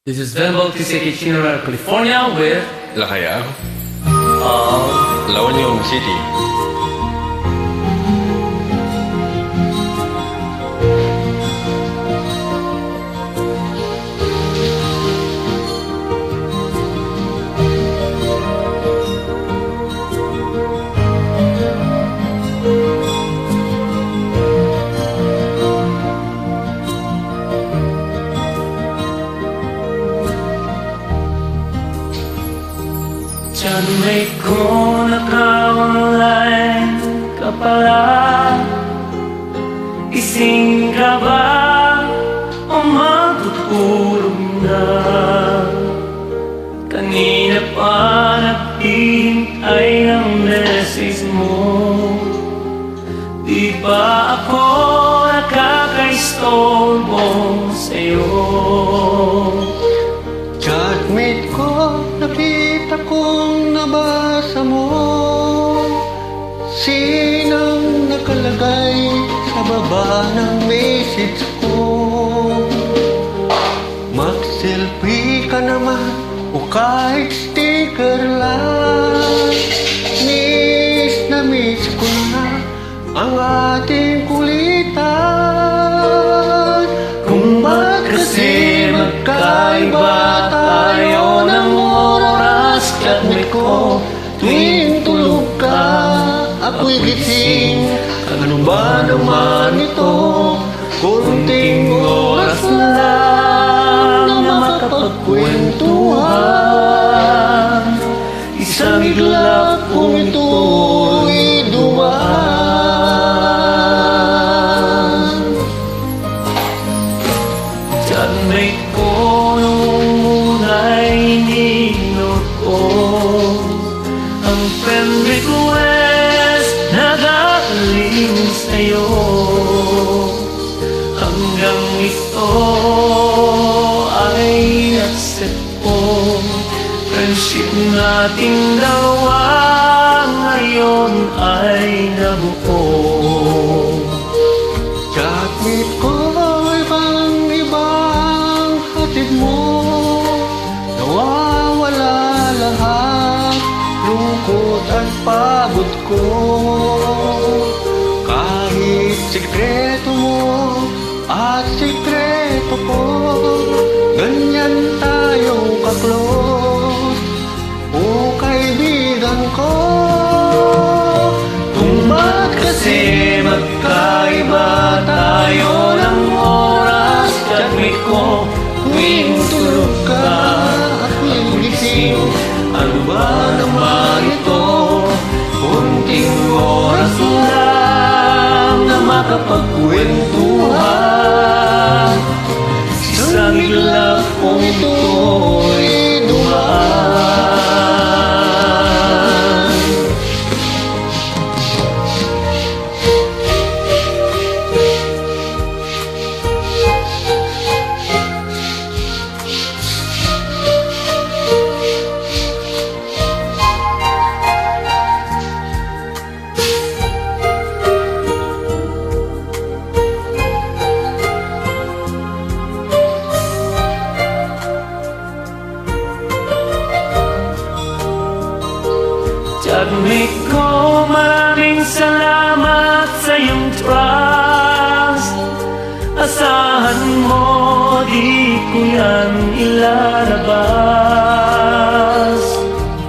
This is Van Bautista Kitchener, California with Lahayag, La Union City. Diyan may ko naka-online ka pala. Gising ka ba o matutulog na? Kanina pa naghihintay ng message mo. Di ba ako nakaka-istorbo sa'yo? Chatmate ko, nakita kong nabasa mo. Sinang nakalagay sa baba ng message ko? Mag-selfie ka naman o kahit sticker lang. Miss na miss ko na ang ating kulitan. Kung ba't kasi magkaiba tayo ng oras, chatmate ko, tuwing tulog ka, ako'y gising. Ano ba naman ito? Kunting oras lang na makapagkwentuhan. Isang iglap kung ito'y dumaan. Chatmate ko nung una'y ininot ko ang friend request na galing sa'yo. Hanggang ito ay accept ko. Friendship nating dalawa ngayon ay nabuo. Chatmate ko, ibang hatid mo. Nawawala lahat, lungkot at pagod ko. Kahit sikreto mo at sikreto ko, ganyan tayong ka-close, o kaibigan ko. Kung ba't kasi magkaiba tayo ng oras, chatmate ko, tuwing tulog ka, ako'y gising. Ano ba naman ito? Kunting oras lang na makapagkwentuhan. Isang iglap kung ito'y dumaan. Chatmate ko, maraming salamat sa iyong trust. Asahan mo, di ko yan ilalabas.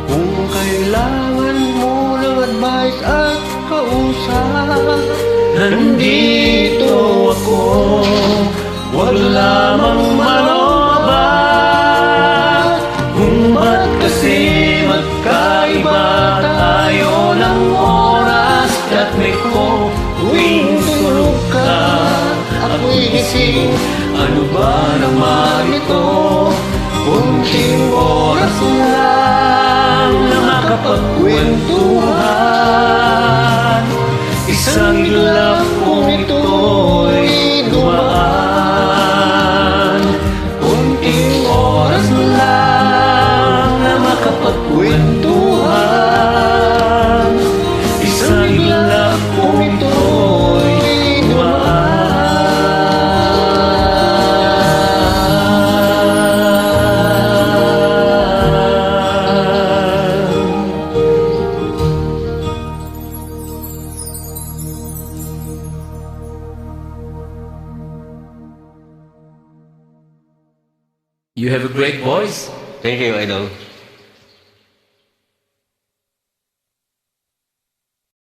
Kung kailangan mo ng advice at kausap, Nandito ako, wag lamang manobat. Kung ba't kasi magkaiba tayo ng oras, chatmate ko, tuwing tulog ka, ako'y gising. Ano ba naman ito? Kunting oras lang na makapagkwentuhan. Isang iglap kung ito'y dumaan. Kunting oras lang na makapagkwentuhan. Isang iglap kung ito'y dumaan. You have a great voice. Thank you, Idol.